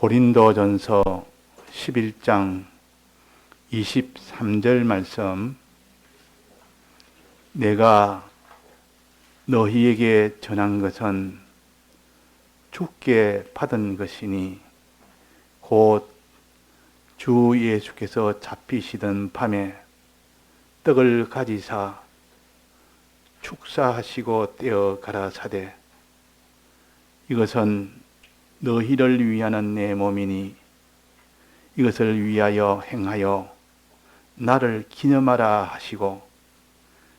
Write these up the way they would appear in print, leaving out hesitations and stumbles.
고린도전서 11장 23절 말씀, 내가 너희에게 전한 것은 주께 받은 것이니 곧 주 예수께서 잡히시던 밤에 떡을 가지사 축사하시고 떼어 가라사대 이것은 너희를 위하는 내 몸이니 이것을 위하여 행하여 나를 기념하라 하시고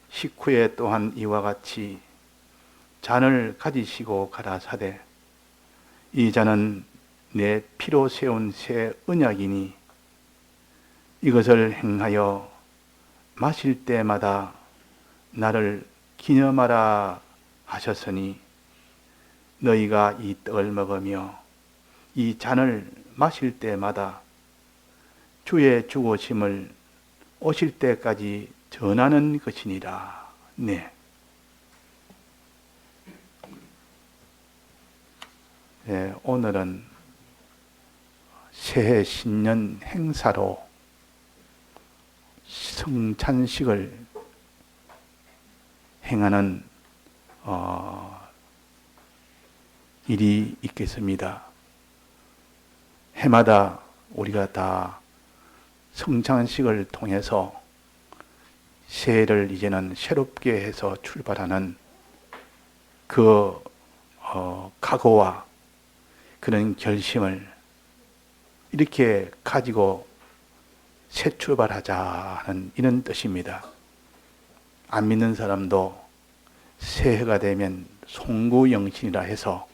식후에 또한 이와 같이 잔을 가지시고 가라사대 이 잔은 내 피로 세운 새 언약이니 이것을 행하여 마실 때마다 나를 기념하라 하셨으니 너희가 이 떡을 먹으며 이 잔을 마실 때마다 주의 죽으심을 오실 때까지 전하는 것이니라. 네. 네, 오늘은 새해 신년 행사로 성찬식을 행하는 일이 있겠습니다. 해마다 우리가 다 성찬식을 통해서 새해를 이제는 새롭게 해서 출발하는 그 각오와 그런 결심을 이렇게 가지고 새 출발하자 하는 이런 뜻입니다. 안 믿는 사람도 새해가 되면 송구영신이라 해서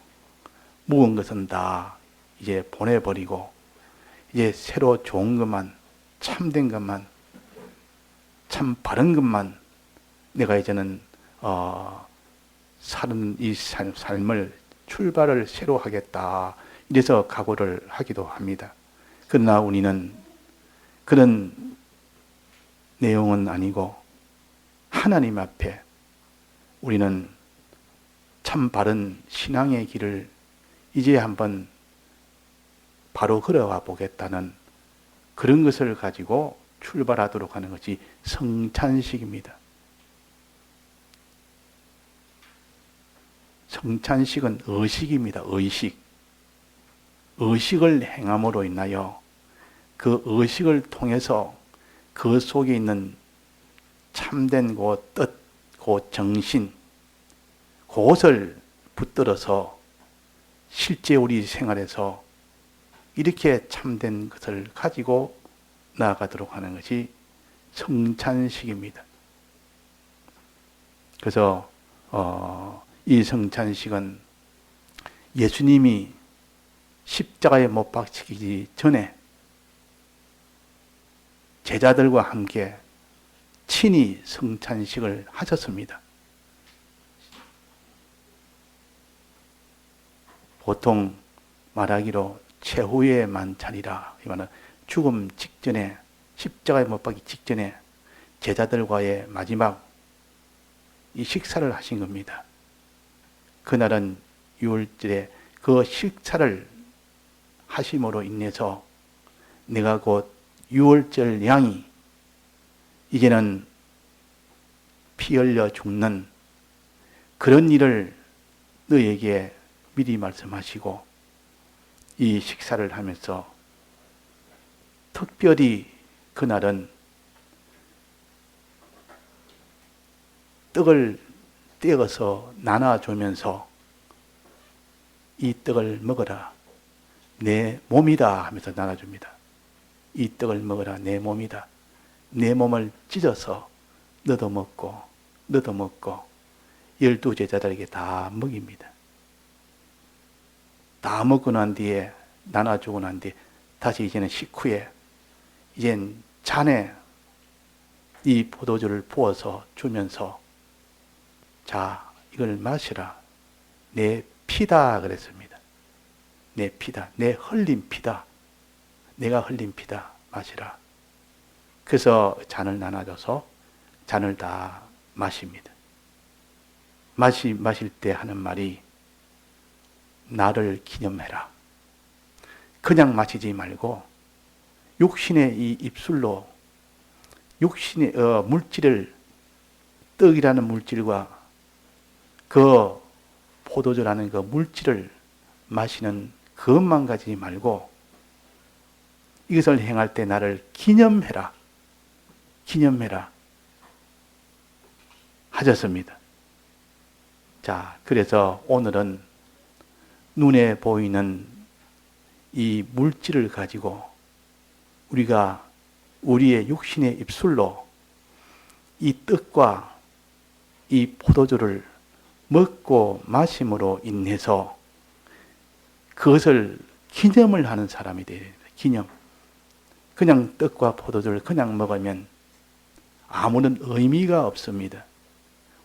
묵은 것은 다 이제 보내버리고 이제 새로 좋은 것만, 참된 것만, 참 바른 것만 내가 이제는 사는 이 삶을 출발을 새로 하겠다 이래서 각오를 하기도 합니다. 그러나 우리는 그런 내용은 아니고 하나님 앞에 우리는 참 바른 신앙의 길을 이제 한번 바로 걸어가 보겠다는 그런 것을 가지고 출발하도록 하는 것이 성찬식입니다. 성찬식은 의식입니다. 의식을 행함으로 인하여 그 의식을 통해서 그 속에 있는 참된 그 뜻, 그 정신, 그것을 붙들어서 실제 우리 생활에서 이렇게 참된 것을 가지고 나아가도록 하는 것이 성찬식입니다. 그래서 이 성찬식은 예수님이 십자가에 못 박히기 전에 제자들과 함께 친히 성찬식을 하셨습니다. 보통 말하기로 최후의 만찬이라, 이 말은 죽음 직전에, 십자가에 못 박히기 직전에 제자들과의 마지막 이 식사를 하신 겁니다. 그날은 유월절에 그 식사를 하심으로 인해서 내가 곧 유월절 양이 이제는 피 흘려 죽는 그런 일을 너에게 미리 말씀하시고 이 식사를 하면서 특별히 그날은 떡을 떼어서 나눠주면서 이 떡을 먹어라 내 몸이다 하면서 나눠줍니다. 이 떡을 먹어라 내 몸이다. 내 몸을 찢어서 너도 먹고 12제자들에게 다 먹입니다. 다 먹고 난 뒤에 나눠주고 난 뒤에 다시 이제는 식후에 이젠 잔에 이 포도주를 부어서 주면서 자 이걸 마시라 내 피다 그랬습니다. 내 피다, 내 흘린 피다, 내가 흘린 피다 마시라. 그래서 잔을 나눠줘서 잔을 다 마십니다. 마실 때 하는 말이 나를 기념해라. 그냥 마시지 말고 육신의 이 입술로 육신의 물질을, 떡이라는 물질과 그 포도주라는 그 물질을 마시는 그것만 가지지 말고 이것을 행할 때 나를 기념해라. 기념해라. 하셨습니다. 자, 그래서 오늘은 눈에 보이는 이 물질을 가지고 우리가 우리의 육신의 입술로 이 떡과 이 포도주를 먹고 마심으로 인해서 그것을 기념을 하는 사람이 되어야 됩니다. 기념. 그냥 떡과 포도주를 그냥 먹으면 아무런 의미가 없습니다.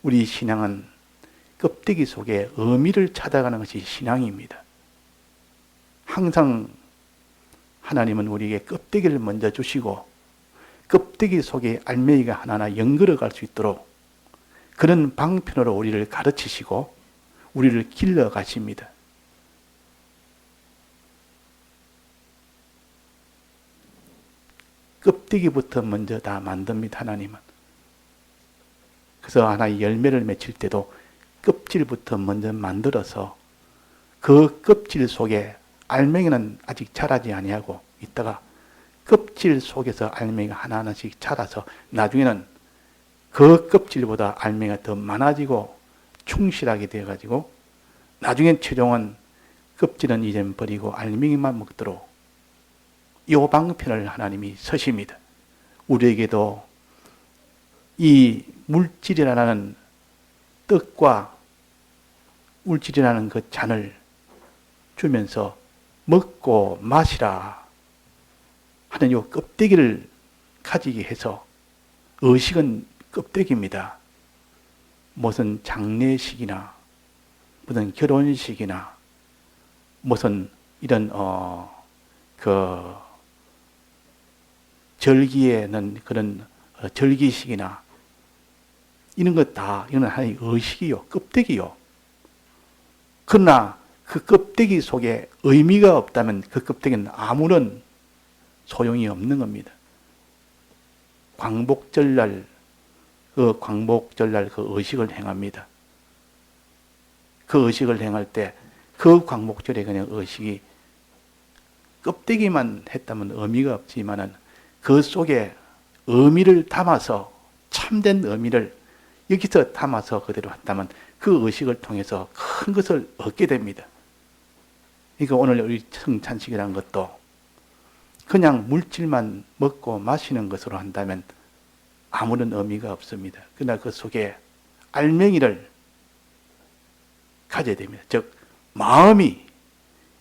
우리 신앙은 껍데기 속에 의미를 찾아가는 것이 신앙입니다. 항상 하나님은 우리에게 껍데기를 먼저 주시고 껍데기 속에 알맹이가 하나하나 연결어 갈 수 있도록 그런 방편으로 우리를 가르치시고 우리를 길러 가십니다. 껍데기부터 먼저 다 만듭니다, 하나님은. 그래서 하나의 열매를 맺힐 때도 껍질부터 먼저 만들어서 그 껍질 속에 알맹이는 아직 자라지 아니하고 있다가 껍질 속에서 알맹이가 하나하나씩 자라서 나중에는 그 껍질보다 알맹이가 더 많아지고 충실하게 되어가지고 나중엔 최종은 껍질은 이젠 버리고 알맹이만 먹도록 이 방편을 하나님이 서십니다. 우리에게도 이 물질이라는 떡과 물질이라는 그 잔을 주면서 먹고 마시라 하는 이 껍데기를 가지게 해서 의식은 껍데기입니다. 무슨 장례식이나 무슨 결혼식이나 무슨 이런 그 절기에는 그런 절기식이나 이런 것 다 이건 하나의 의식이요, 껍데기요. 그러나 그 껍데기 속에 의미가 없다면 그 껍데기는 아무런 소용이 없는 겁니다. 광복절날 그 의식을 행합니다. 그 의식을 행할 때 그 광복절에 그냥 의식이 껍데기만 했다면 의미가 없지만은 그 속에 의미를 담아서 참된 의미를 여기서 담아서 그대로 한다면 그 의식을 통해서 큰 것을 얻게 됩니다. 그러니까 오늘 우리 성찬식이라는 것도 그냥 물질만 먹고 마시는 것으로 한다면 아무런 의미가 없습니다. 그러나 그 속에 알맹이를 가져야 됩니다. 즉 마음이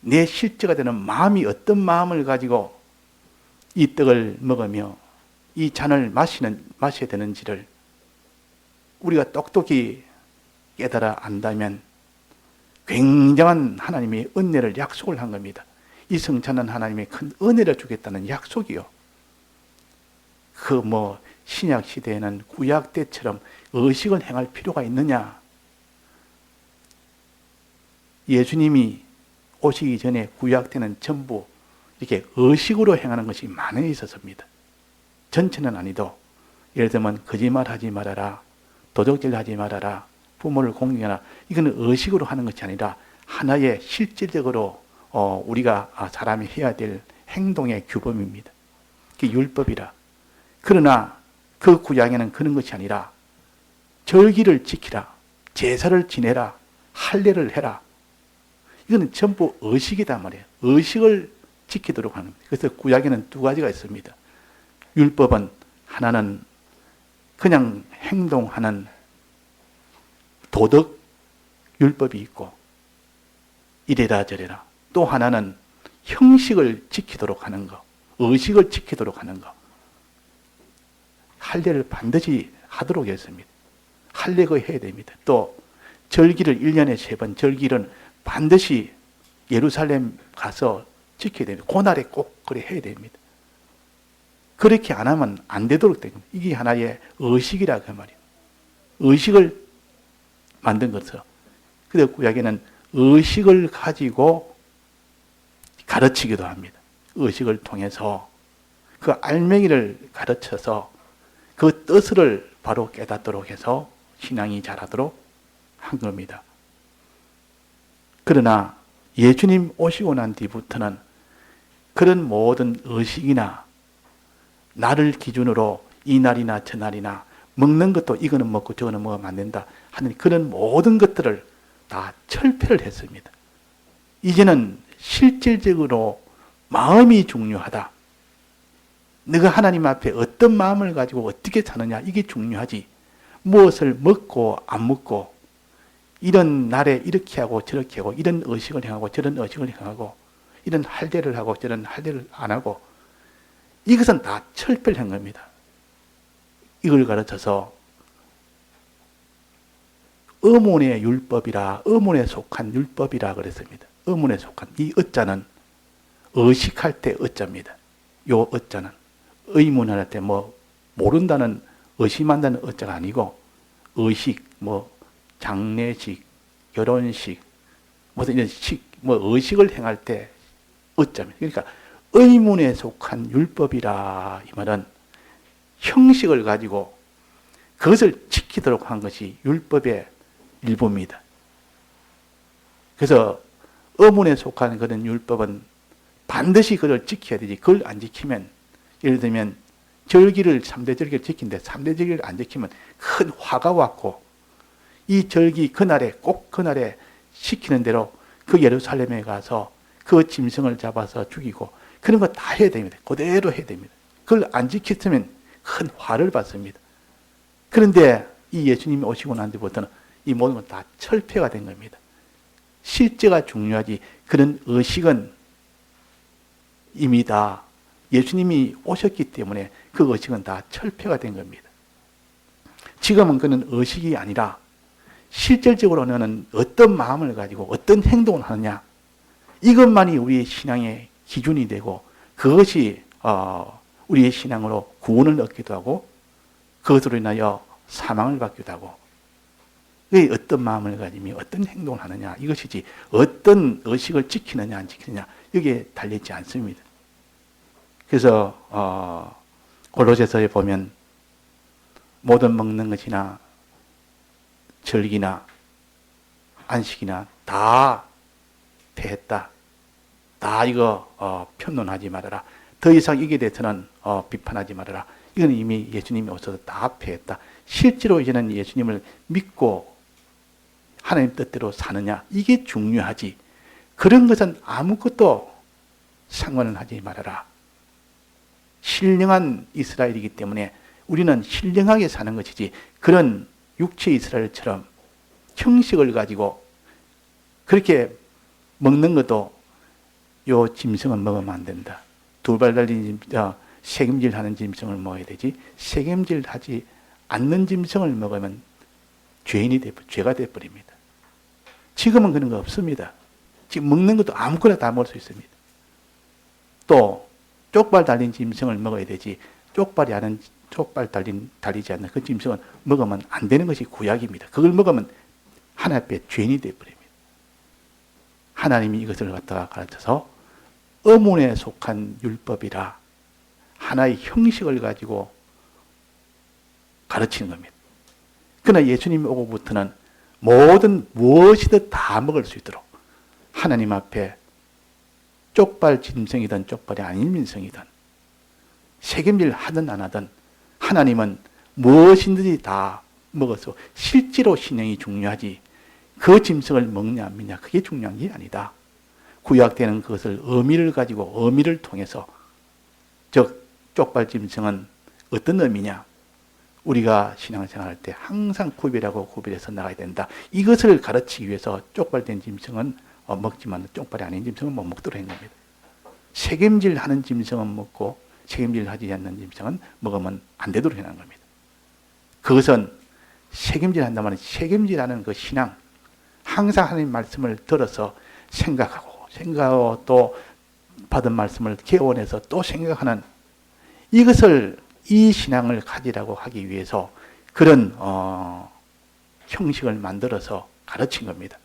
내 실제가 되는 마음이 어떤 마음을 가지고 이 떡을 먹으며 이 잔을 마셔야 되는지를 우리가 똑똑히 깨달아 안다면 굉장한 하나님의 은혜를 약속을 한 겁니다. 이 성찬은 하나님의 큰 은혜를 주겠다는 약속이요. 그 신약 시대에는 구약 때처럼 의식을 행할 필요가 있느냐? 예수님이 오시기 전에 구약 때는 전부 이렇게 의식으로 행하는 것이 많이 있었습니다. 전체는 아니도 예를 들면 거짓말하지 말아라, 도적질하지 말아라, 부모를 공경하라. 이거는 의식으로 하는 것이 아니라 하나의 실질적으로 우리가 사람이 해야 될 행동의 규범입니다. 그게 율법이라. 그러나 그 구약에는 그런 것이 아니라 절기를 지키라, 제사를 지내라, 할례를 해라. 이거는 전부 의식이단 말이에요. 의식을 지키도록 하는 거예요. 그래서 구약에는 두 가지가 있습니다. 율법은 하나는 그냥 행동하는 도덕 율법이 있고 이래라 저래라. 또 하나는 형식을 지키도록 하는 거, 의식을 지키도록 하는 거. 할례를 반드시 하도록 했습니다. 할례가 해야 됩니다. 또 절기를 1년에 3번, 절기는 반드시 예루살렘 가서 지켜야 됩니다. 그날에 꼭 그래 해야 됩니다. 그렇게 안 하면 안 되도록 됩니다. 이게 하나의 의식이라 그 말이에요. 의식을 만든 것이죠. 그래서 구약에는 의식을 가지고 가르치기도 합니다. 의식을 통해서 그 알맹이를 가르쳐서 그 뜻을 바로 깨닫도록 해서 신앙이 자라도록 한 겁니다. 그러나 예수님 오시고 난 뒤부터는 그런 모든 의식이나 나를 기준으로 이 날이나 저 날이나 먹는 것도 이거는 먹고 저거는 먹으면 안 된다 하는 그런 모든 것들을 다 철폐를 했습니다. 이제는 실질적으로 마음이 중요하다. 내가 하나님 앞에 어떤 마음을 가지고 어떻게 사느냐 이게 중요하지. 무엇을 먹고 안 먹고 이런 날에 이렇게 하고 저렇게 하고 이런 의식을 행하고 저런 의식을 행하고 이런 할례를 하고 저런 할례를 안 하고 이것은 다 철폐를 한 겁니다. 이걸 가르쳐서 어문의 율법이라 어문에 속한 율법이라 그랬습니다. 어문에 속한 이 어자는 의식할 때 어자입니다. 요 어자는 의문할 때 뭐 모른다는 의심한다는 어자가 아니고 의식 뭐 장례식 결혼식 무슨 이런 식 뭐 의식을 행할 때 어자입니다. 그러니까 의문에 속한 율법이라 이 말은 형식을 가지고 그것을 지키도록 한 것이 율법의 일부입니다. 그래서 의문에 속한 그런 율법은 반드시 그걸 지켜야 되지. 그걸 안 지키면 예를 들면 절기를 3대 절기를 지킨데 3대 절기를 안 지키면 큰 화가 왔고 이 절기 그날에 꼭 그날에 시키는 대로 그 예루살렘에 가서 그 짐승을 잡아서 죽이고 그런 거 다 해야 됩니다. 그대로 해야 됩니다. 그걸 안 지켰으면 큰 화를 받습니다. 그런데 이 예수님이 오시고 난 뒤부터는 이 모든 건 다 철폐가 된 겁니다. 실제가 중요하지 그런 의식은 이미 다 예수님이 오셨기 때문에 그 의식은 다 철폐가 된 겁니다. 지금은 그는 의식이 아니라 실질적으로 너는 어떤 마음을 가지고 어떤 행동을 하느냐 이것만이 우리의 신앙의 기준이 되고 그것이 우리의 신앙으로 구원을 얻기도 하고 그것으로 인하여 사망을 받기도 하고 어떤 마음을 가지며 어떤 행동을 하느냐 이것이지 어떤 의식을 지키느냐 안 지키느냐 여기에 달려있지 않습니다. 그래서 골로새서에 보면 모든 먹는 것이나 절기나 안식이나 다 폐했다. 다 이거 편론하지 말아라. 더 이상 이게 대해서는 비판하지 말아라. 이건 이미 예수님이 오셔서 다 폐했다. 실제로 이제는 예수님을 믿고 하나님 뜻대로 사느냐 이게 중요하지. 그런 것은 아무것도 상관을 하지 말아라. 신령한 이스라엘이기 때문에 우리는 신령하게 사는 것이지 그런 육체 이스라엘처럼 형식을 가지고 그렇게 먹는 것도 요 짐승은 먹으면 안 된다. 두 발 달린 색임질하는 짐승을 먹어야 되지 색임질하지 않는 짐승을 먹으면 죄가 되어버립니다. 지금은 그런 거 없습니다. 지금 먹는 것도 아무거나 다 먹을 수 있습니다. 또 쪽발 달린 짐승을 먹어야 되지 쪽발 달리지 않는 그 짐승은 먹으면 안 되는 것이 구약입니다. 그걸 먹으면 하나님 앞에 죄인이 되어버립니다. 하나님이 이것을 갖다가 가르쳐서 어문에 속한 율법이라 하나의 형식을 가지고 가르치는 겁니다. 그러나 예수님이 오고부터는 모든 무엇이든 다 먹을 수 있도록 하나님 앞에 쪽발 짐승이든 쪽발이 아닌 짐승이든 색임질 하든 안 하든 하나님은 무엇이든지 다 먹어서 실제로 신앙이 중요하지 그 짐승을 먹냐 안 먹냐 그게 중요한 게 아니다. 구약 때는 그것을 의미를 가지고 의미를 통해서 즉 쪽발 짐승은 어떤 의미냐 우리가 신앙생활할 때 항상 구별하고 구별해서 나가야 된다. 이것을 가르치기 위해서 쪽발된 짐승은 먹지만 쪽발이 아닌 짐승은 못 먹도록 한 겁니다. 색임질하는 짐승은 먹고 색임질하지 않는 짐승은 먹으면 안 되도록 해놓은 겁니다. 그것은 색임질한다면 색임질하는 그 신앙 항상 하나님 말씀을 들어서 생각하고 또 받은 말씀을 개원해서 또 생각하는 이것을 이 신앙을 가지라고 하기 위해서 그런 형식을 만들어서 가르친 겁니다.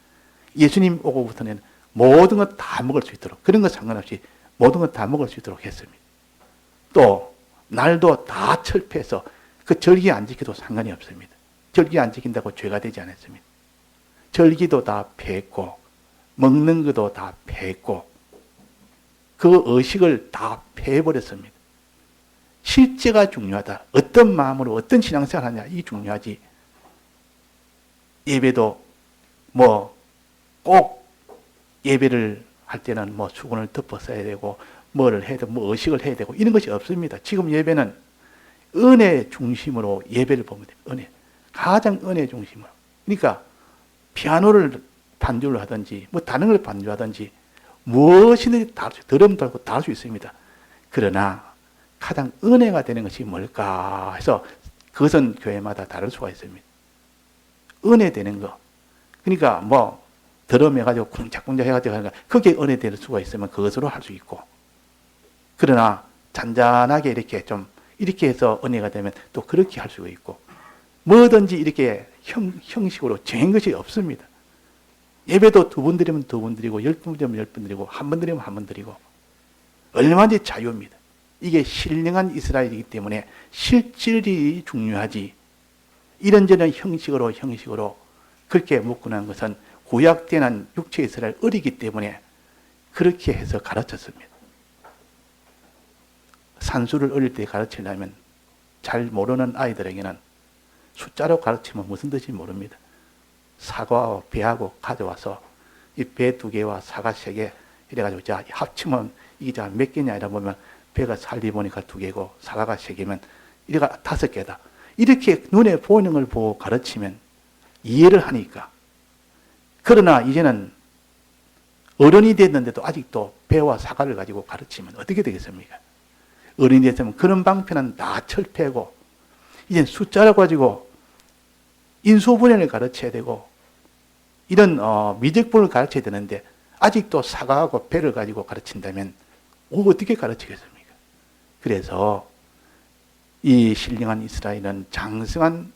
예수님 오고부터는 모든 것 다 먹을 수 있도록, 그런 것 상관없이 모든 것 다 먹을 수 있도록 했습니다. 또 날도 다 철폐해서 그 절기 안 지켜도 상관이 없습니다. 절기 안 지킨다고 죄가 되지 않았습니다. 절기도 다 폐했고 먹는 것도 다 폐했고 그 의식을 다 폐해버렸습니다. 실제가 중요하다. 어떤 마음으로 어떤 신앙생활 하냐, 이 중요하지. 예배도 꼭 예배를 할 때는 수건을 덮어 써야 되고 뭐를 해야 되고 의식을 해야 되고 이런 것이 없습니다. 지금 예배는 은혜 중심으로 예배를 보면 돼요. 은혜. 가장 은혜 중심으로. 그러니까 피아노를 반주를 하든지 다른 걸 반주하든지 무엇이든지 다 할 수, 드럼도 하고 다 할 수 있습니다. 그러나 가장 은혜가 되는 것이 뭘까 해서 그것은 교회마다 다를 수가 있습니다. 은혜 되는 거. 그러니까 드럼 해가지고 쿵짝쿵짝 해가지고 하니까 그게 은혜 될 수가 있으면 그것으로 할 수 있고, 그러나 잔잔하게 이렇게 해서 은혜가 되면 또 그렇게 할 수가 있고, 뭐든지 이렇게 형식으로 정한 것이 없습니다. 예배도 2번 드리면 2번 드리고 10번 드리면 10번 드리고 1번 드리면 1번 드리고 얼마든지 자유입니다. 이게 신령한 이스라엘이기 때문에 실질이 중요하지, 이런저런 형식으로 그렇게 묶어놓은 것은 구약 때는 육체 이스라엘 어리기 때문에 그렇게 해서 가르쳤습니다. 산수를 어릴 때 가르치려면 잘 모르는 아이들에게는 숫자로 가르치면 무슨 뜻인지 모릅니다. 사과와 배하고 가져와서 이 배 2개와 사과 3개 이래가지고 자 합치면 이게 자 몇 개냐 이러 보면 배가 살리 보니까 2개고 사과가 3개면 이래가 5개다. 이렇게 눈에 보이는 걸 보고 가르치면 이해를 하니까. 그러나 이제는 어른이 됐는데도 아직도 배와 사과를 가지고 가르치면 어떻게 되겠습니까? 어른이 됐으면 그런 방편은 다 철폐하고 이제 숫자를 가지고 인수분해를 가르쳐야 되고 이런 미적분을 가르쳐야 되는데 아직도 사과하고 배를 가지고 가르친다면 어떻게 가르치겠습니까? 그래서 이 신령한 이스라엘은 장성한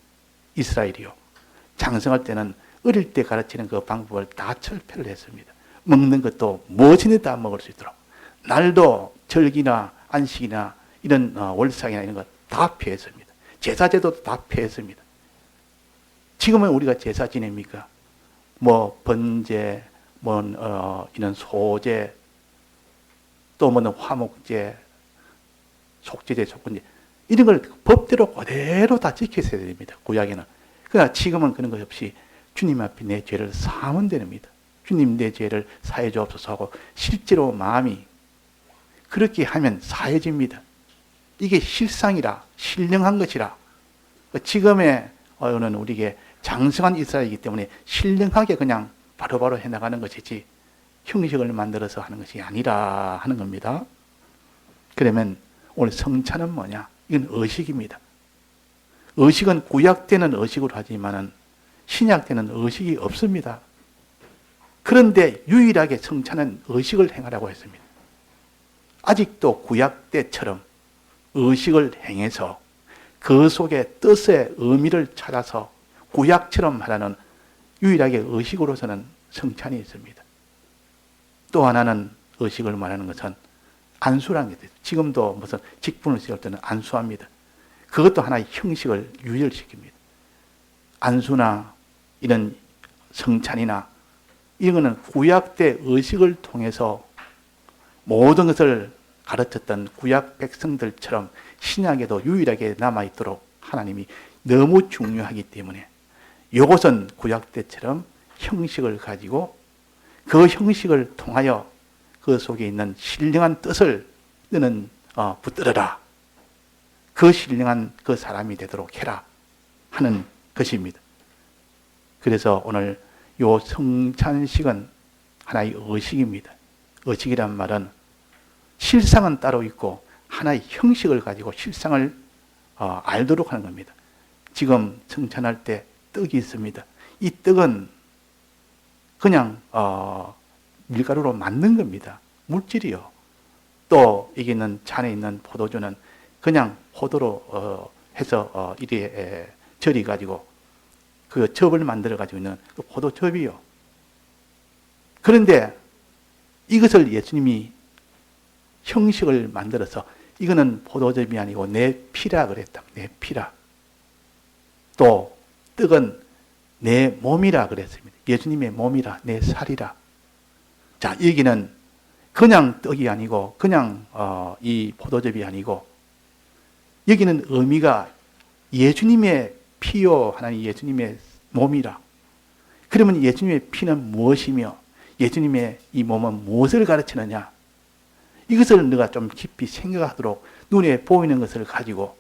이스라엘이요. 장성할 때는 어릴 때 가르치는 그 방법을 다 철폐를 했습니다. 먹는 것도 무엇이든 다 먹을 수 있도록. 날도 절기나 안식이나 이런 월삭이나 이런 것 다 폐했습니다. 제사제도도 다 폐했습니다. 지금은 우리가 제사 지냅니까? 번제, 이런 소제, 또 화목제, 속제제, 속건제 이런 걸 법대로 그대로 다 지켰어야 됩니다. 구약에는. 그러나 지금은 그런 것 없이 주님 앞에 내 죄를 사하면 됩니다. 주님 내 죄를 사해 주옵소서 하고 실제로 마음이 그렇게 하면 사해집니다. 이게 실상이라 신령한 것이라. 지금의 어는 우리에게 장성한 이스라엘이기 때문에 신령하게 그냥 바로바로 해나가는 것이지 형식을 만들어서 하는 것이 아니라 하는 겁니다. 그러면 오늘 성찬은 뭐냐? 이건 의식입니다. 의식은 구약 때는 의식으로 하지만은 신약 때는 의식이 없습니다. 그런데 유일하게 성찬은 의식을 행하라고 했습니다. 아직도 구약 때처럼 의식을 행해서 그 속에 뜻의 의미를 찾아서 구약처럼 하라는 유일하게 의식으로서는 성찬이 있습니다. 또 하나는 의식을 말하는 것은 안수라는 게 있어요. 지금도 무슨 직분을 세울 때는 안수합니다. 그것도 하나의 형식을 유혈시킵니다. 안수나 이런 성찬이나 이런 것은 구약 때 의식을 통해서 모든 것을 가르쳤던 구약 백성들처럼 신약에도 유일하게 남아있도록 하나님이 너무 중요하기 때문에 이것은 구약 때처럼 형식을 가지고 그 형식을 통하여 그 속에 있는 신령한 뜻을 너는 붙들어라. 그 신령한 그 사람이 되도록 해라 하는 것입니다. 그래서 오늘 요 성찬식은 하나의 의식입니다. 의식이란 말은 실상은 따로 있고 하나의 형식을 가지고 실상을 알도록 하는 겁니다. 지금 성찬할 때 떡이 있습니다. 이 떡은 그냥 밀가루로 만든 겁니다. 물질이요. 또 여기 있는 잔에 있는 포도주는 그냥 포도로 해서 이래 절이 가지고 그 즙을 만들어 가지고 있는 그 포도즙이요. 그런데 이것을 예수님이 형식을 만들어서 이거는 포도즙이 아니고 내 피라 그랬다. 내 피라. 또 떡은 내 몸이라 그랬습니다. 예수님의 몸이라, 내 살이라. 자, 여기는 그냥 떡이 아니고 그냥 이 포도즙이 아니고 여기는 의미가 예수님의 피요 하나님 예수님의 몸이라. 그러면 예수님의 피는 무엇이며 예수님의 이 몸은 무엇을 가르치느냐? 이것을 내가 좀 깊이 생각하도록 눈에 보이는 것을 가지고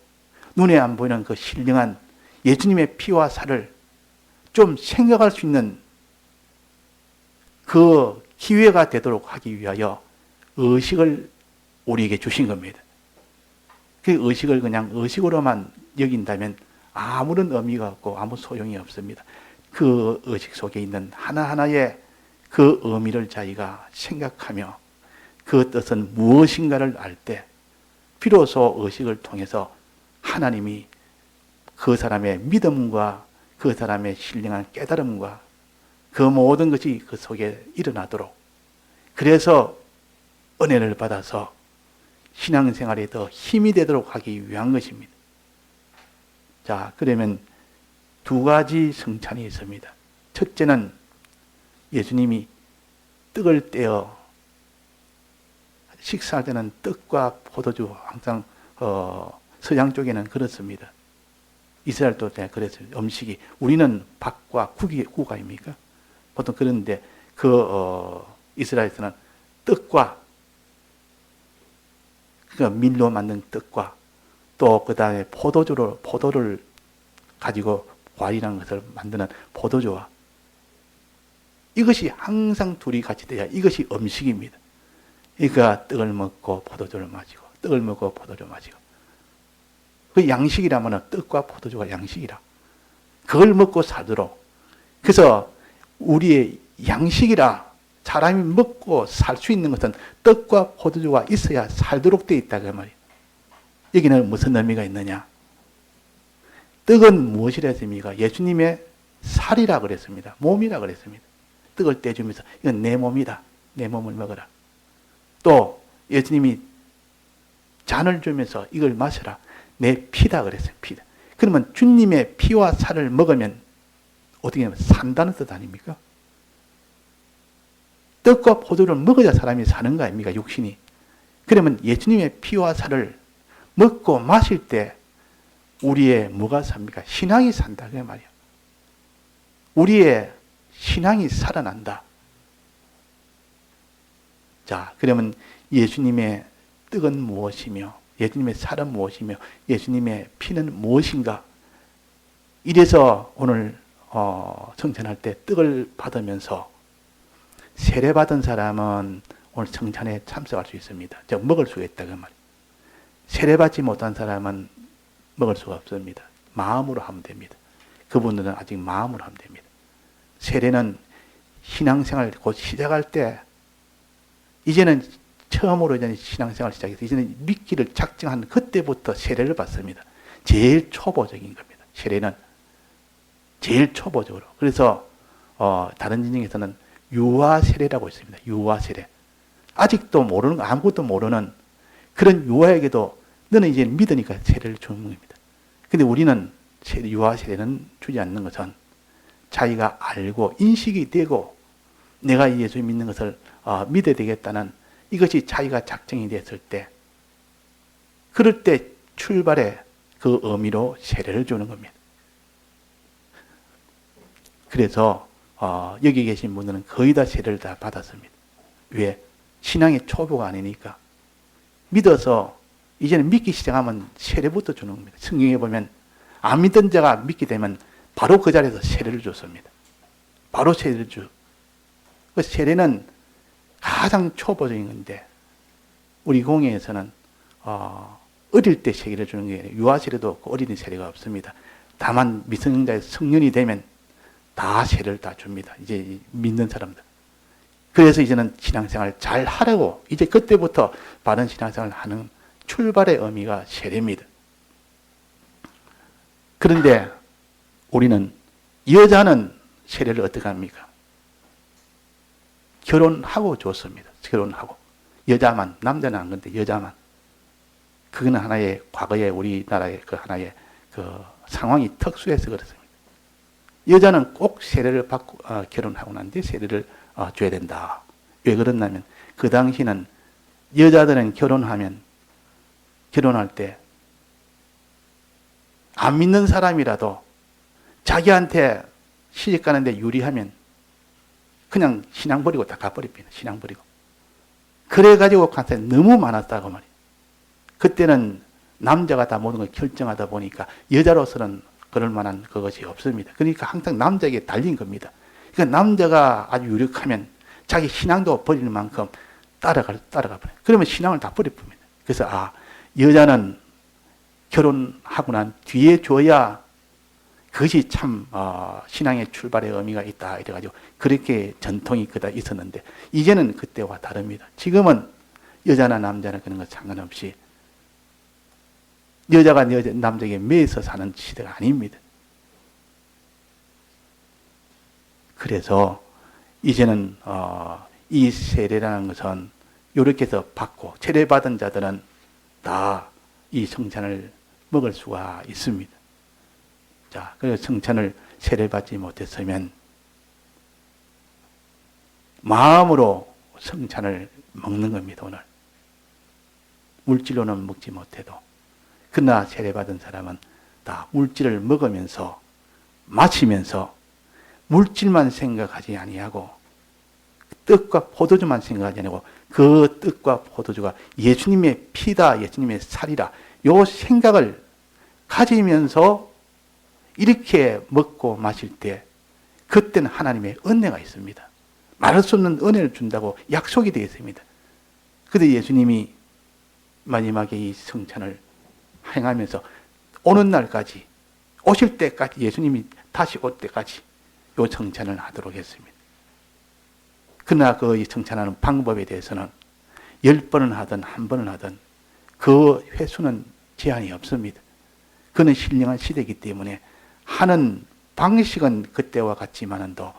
눈에 안 보이는 그 신령한 예수님의 피와 살을 좀 생각할 수 있는 그 기회가 되도록 하기 위하여 의식을 우리에게 주신 겁니다. 그 의식을 그냥 의식으로만 여긴다면 아무런 의미가 없고 아무 소용이 없습니다. 그 의식 속에 있는 하나하나의 그 의미를 자기가 생각하며 그 뜻은 무엇인가를 알 때 비로소 의식을 통해서 하나님이 그 사람의 믿음과 그 사람의 신령한 깨달음과 그 모든 것이 그 속에 일어나도록 그래서 은혜를 받아서 신앙생활에 더 힘이 되도록 하기 위한 것입니다. 자, 그러면 두 가지 성찬이 있습니다. 첫째는 예수님이 떡을 떼어 식사할 때는 떡과 포도주 항상 서양 쪽에는 그렇습니다. 이스라엘도 그랬어요. 음식이 우리는 밥과 국 아닙니까? 보통 그런데 이스라엘에서는 떡과 그러니까 밀로 만든 떡과 또 그 다음에 포도를 가지고 과일이라는 것을 만드는 포도주와 이것이 항상 둘이 같이 돼야 이것이 음식입니다. 그러니까 떡을 먹고 포도주를 마시고 떡을 먹고 포도주를 마시고 그 양식이라면 떡과 포도주가 양식이라 그걸 먹고 살도록 그래서 우리의 양식이라 사람이 먹고 살 수 있는 것은 떡과 포도주가 있어야 살도록 되어 있다 그 말이에요. 여기는 무슨 의미가 있느냐? 떡은 무엇이라 했습니까? 예수님의 살이라 그랬습니다. 몸이라 그랬습니다. 떡을 떼주면서 이건 내 몸이다. 내 몸을 먹어라. 또 예수님이 잔을 주면서 이걸 마셔라. 내 피다 그랬어요. 피다. 그러면 주님의 피와 살을 먹으면 어떻게 하면 산다는 뜻 아닙니까? 떡과 포도를 먹어야 사람이 사는 거 아닙니까? 육신이. 그러면 예수님의 피와 살을 먹고 마실 때 우리의 뭐가 삽니까? 신앙이 산다 그 말이에요. 우리의 신앙이 살아난다. 자, 그러면 예수님의 떡은 무엇이며 예수님의 살은 무엇이며 예수님의 피는 무엇인가? 이래서 오늘 성찬할 때 떡을 받으면서 세례받은 사람은 오늘 성찬에 참석할 수 있습니다. 즉 먹을 수가 있다 그 말이에요. 세례받지 못한 사람은 먹을 수가 없습니다. 마음으로 하면 됩니다. 그분들은 아직 마음으로 하면 됩니다. 세례는 신앙생활 곧 시작할 때 이제는 처음으로 이제 신앙생활 시작해서 이제는 믿기를 작정한 그때부터 세례를 받습니다. 제일 초보적인 겁니다. 세례는 제일 초보적으로. 그래서 다른 진영에서는 유아 세례라고 있습니다. 유아 세례. 아직도 모르는 아무것도 모르는 그런 유아에게도 너는 이제 믿으니까 세례를 주는 겁니다. 근데 우리는 유아 세례는 주지 않는 것은 자기가 알고 인식이 되고 내가 예수 믿는 것을 믿어야 되겠다는 이것이 자기가 작정이 됐을 때 그럴 때 출발의 그 의미로 세례를 주는 겁니다. 그래서 여기 계신 분들은 거의 다 세례를 다 받았습니다. 왜? 신앙의 초보가 아니니까. 믿어서 이제는 믿기 시작하면 세례부터 주는 겁니다. 성경에 보면 안 믿던 자가 믿게 되면 바로 그 자리에서 세례를 줬습니다. 바로 세례를 주. 그 세례는 가장 초보적인 건데 우리 공예에서는 어릴 때 세례를 주는 게 아니라 유아 세례도 없고 어린이 세례가 없습니다. 다만 미성년자의 성년이 되면 다 세례를 다 줍니다. 이제 믿는 사람들. 그래서 이제는 신앙생활을 잘 하라고 이제 그때부터 바른 신앙생활을 하는 출발의 의미가 세례입니다. 그런데 우리는 여자는 세례를 어떻게 합니까? 결혼하고 줬습니다. 결혼하고. 여자만, 남자는 안 건데 여자만. 그건 하나의 과거의 우리나라의 그 하나의 그 상황이 특수해서 그렇습니다. 여자는 꼭 세례를 받고 결혼하고 난 뒤에 세례를 줘야 된다. 왜 그러냐면 그 당시는 여자들은 결혼할 때 안 믿는 사람이라도 자기한테 시집 가는데 유리하면 그냥 신앙 버리고 다 가버립니다. 신앙 버리고. 그래가지고 가서 너무 많았다고 말이에요. 그때는 남자가 다 모든 걸 결정하다 보니까 여자로서는 그럴 만한 그것이 없습니다. 그러니까 항상 남자에게 달린 겁니다. 그러니까 남자가 아주 유력하면 자기 신앙도 버리는 만큼 따라가 버려요. 그러면 신앙을 다 버려버립니다. 그래서 여자는 결혼하고 난 뒤에 줘야 그것이 참 신앙의 출발의 의미가 있다 이래가지고 그렇게 전통이 그다 있었는데 이제는 그때와 다릅니다. 지금은 여자나 남자나 그런 것 상관없이 여자가 남자에게 매여서 사는 시대가 아닙니다. 그래서 이제는 이 세례라는 것은 이렇게 해서 받고 세례받은 자들은 다 이 성찬을 먹을 수가 있습니다. 자, 그래서 성찬을 세례받지 못했으면 마음으로 성찬을 먹는 겁니다. 오늘 물질로는 먹지 못해도. 그러나 세례받은 사람은 다 물질을 먹으면서 마시면서 물질만 생각하지 아니하고 떡과 포도주만 생각하지 아니하고 그 떡과 포도주가 예수님의 피다, 예수님의 살이라 요 생각을 가지면서 이렇게 먹고 마실 때 그때는 하나님의 은혜가 있습니다. 말할 수 없는 은혜를 준다고 약속이 되어 있습니다. 그런데 예수님이 마지막에 이 성찬을 행하면서 오는 날까지 오실 때까지 예수님이 다시 올 때까지 이 성찬을 하도록 했습니다. 그러나 그 성찬하는 방법에 대해서는 10번을 하든 1번을 하든 그 횟수는 제한이 없습니다. 그는 신령한 시대이기 때문에 하는 방식은 그때와 같지만도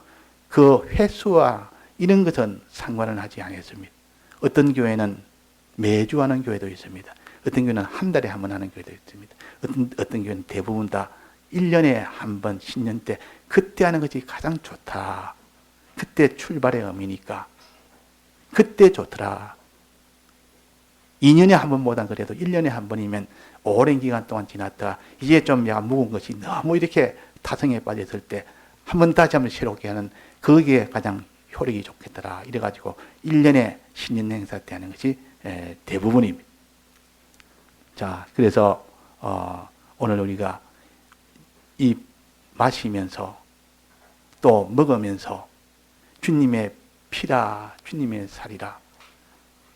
그 횟수와 이런 것은 상관을 하지 않았습니다. 어떤 교회는 매주 하는 교회도 있습니다. 어떤 교회는 한 달에 한 번 하는 교회도 있습니다. 어떤 교회는 대부분 다 1년에 한 번, 신년 때 그때 하는 것이 가장 좋다. 그때 출발의 의미니까 그때 좋더라. 2년에 한 번 못한 그래도 1년에 한 번이면 오랜 기간 동안 지났다가 이제 좀 약간 묵은 것이 너무 이렇게 타성에 빠졌을 때 한 번 다시 한번 새롭게 하는 그게 가장 효력이 좋겠더라. 이래가지고 1년에 신년 행사 때 하는 것이 대부분입니다. 자, 그래서 오늘 우리가 이 마시면서 또 먹으면서 주님의 피라, 주님의 살이라.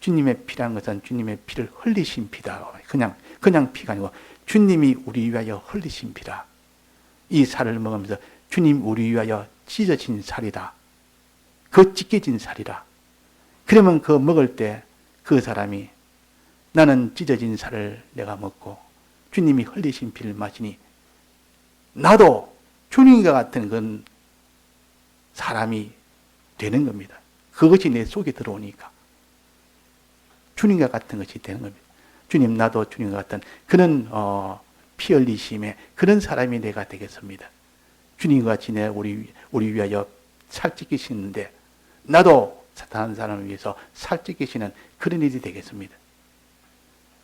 주님의 피라는 것은 주님의 피를 흘리신 피다. 그냥 피가 아니고 주님이 우리 위하여 흘리신 피라. 이 살을 먹으면서 주님 우리 위하여 찢어진 살이다. 그 찢겨진 살이라. 그러면 그 먹을 때 그 사람이 나는 찢어진 살을 내가 먹고 주님이 흘리신 피를 마시니 나도 주님과 같은 그런 사람이 되는 겁니다. 그것이 내 속에 들어오니까 주님과 같은 것이 되는 겁니다. 주님, 나도 주님과 같은 그런 피 흘리심에 그런 사람이 내가 되겠습니다. 주님과 같이 우리 위하여 살찌기시는데 나도 다른 사람을 위해서 살찌기시는 그런 일이 되겠습니다.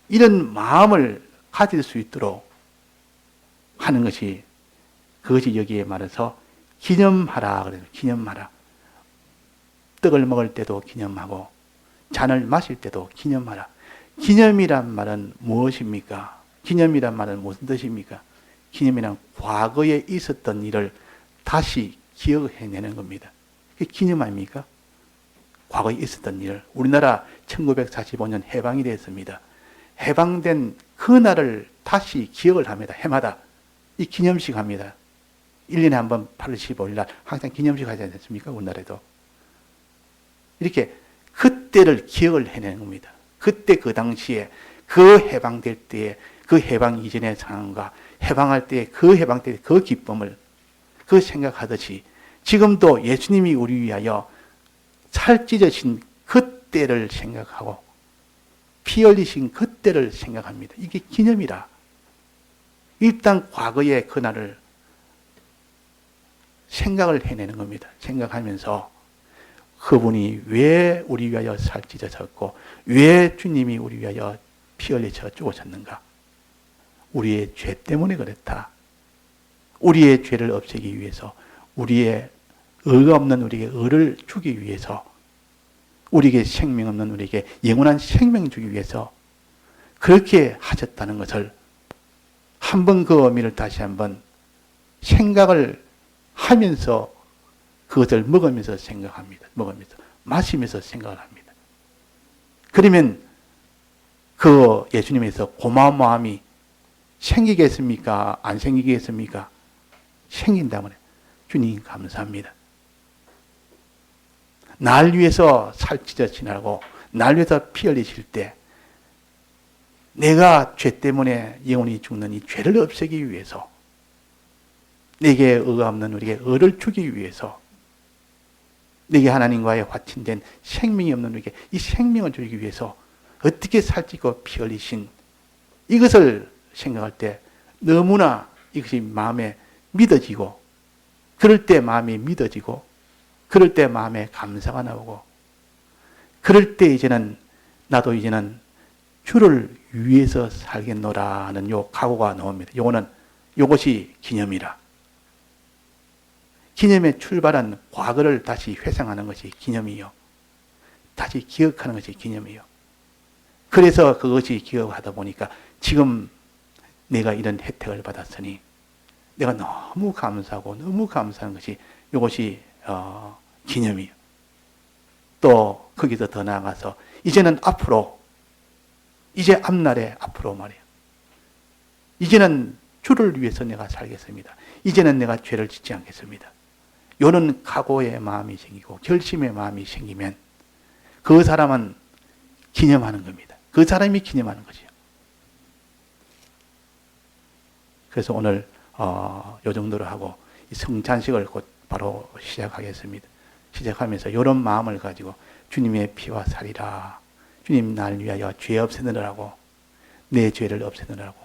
이런 마음을 가질 수 있도록 하는 것이 그것이 여기에 말해서 기념하라 그래요. 기념하라. 떡을 먹을 때도 기념하고 잔을 마실 때도 기념하라. 기념이란 말은 무엇입니까? 기념이란 말은 무슨 뜻입니까? 기념이란 과거에 있었던 일을 다시 기억해내는 겁니다. 그게 기념 아닙니까? 과거에 있었던 일을. 우리나라 1945년 해방이 됐습니다. 해방된 그날을 다시 기억을 합니다. 해마다. 이 기념식 합니다. 1년에 한 번 8월 15일 날 항상 기념식 하지 않습니까? 우리나라에도. 이렇게 그때를 기억을 해내는 겁니다. 그때 그 당시에 그 해방될 때에 그 해방 이전의 상황과 해방할 때 그 해방 때 그 기쁨을 그 생각하듯이 지금도 예수님이 우리 위하여 살 찢어진 그때를 생각하고 피 흘리신 그때를 생각합니다. 이게 기념이라. 일단 과거의 그날을 생각을 해내는 겁니다. 생각하면서 그분이 왜 우리 위하여 살 찢어졌고 왜 주님이 우리 위하여 피 흘리셔 죽으셨는가? 우리의 죄 때문에 그랬다. 우리의 죄를 없애기 위해서, 우리의 의가 없는 우리에게 의를 주기 위해서, 우리에게 생명 없는 우리에게 영원한 생명 주기 위해서 그렇게 하셨다는 것을 한번 그 의미를 다시 한번 생각을 하면서 그것을 먹으면서 생각합니다. 먹으면서 마시면서 생각을 합니다. 그러면 그 예수님에서 고마운 마음이 생기겠습니까? 안 생기겠습니까? 생긴다면 주님 감사합니다. 날 위해서 살찌져 지나고 날 위해서 피 흘리실 때 내가 죄 때문에 영원히 죽는 이 죄를 없애기 위해서, 내게 의가 없는 우리에게 의를 주기 위해서, 내게 하나님과의 화친된 생명이 없는 우리에게 이 생명을 주기 위해서 어떻게 살찌고 피 흘리신 이것을 생각할 때 너무나 이것이 마음에 믿어지고, 그럴 때 마음이 믿어지고, 그럴 때 마음에 감사가 나오고, 그럴 때 이제는 나도 이제는 주를 위해서 살겠노라 하는 요 각오가 나옵니다. 요것이 기념이라. 기념에 출발한 과거를 다시 회상하는 것이 기념이요. 다시 기억하는 것이 기념이요. 그래서 그것이 기억하다 보니까 지금 내가 이런 혜택을 받았으니 내가 너무 감사하고 너무 감사한 것이 이것이 기념이에요. 또 거기서 더 나아가서 이제는 앞으로, 이제 앞날에 앞으로 말이에요. 이제는 주를 위해서 내가 살겠습니다. 이제는 내가 죄를 짓지 않겠습니다. 이런 각오의 마음이 생기고 결심의 마음이 생기면 그 사람은 기념하는 겁니다. 그 사람이 기념하는 거죠. 그래서 오늘 요 정도로 하고 성찬식을 곧 바로 시작하겠습니다. 시작하면서 이런 마음을 가지고 주님의 피와 살이라, 주님 날 위하여 죄 없애느라고, 내 죄를 없애느라고,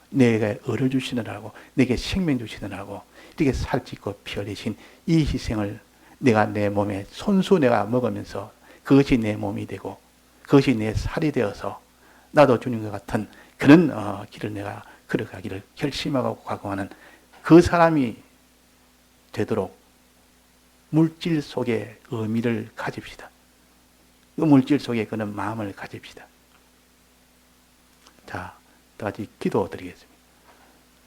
내게 의를 주시느라고, 내게 생명 주시느라고 이렇게 살찌고 피 흘리신 이 희생을 내가 내 몸에 손수 내가 먹으면서 그것이 내 몸이 되고 그것이 내 살이 되어서 나도 주님과 같은 그런 길을 내가 걸어가기를 결심하고 각오하는 그 사람이 되도록 물질 속에 의미를 가집시다. 그 물질 속에 그런 마음을 가집시다. 자, 다시 기도 드리겠습니다.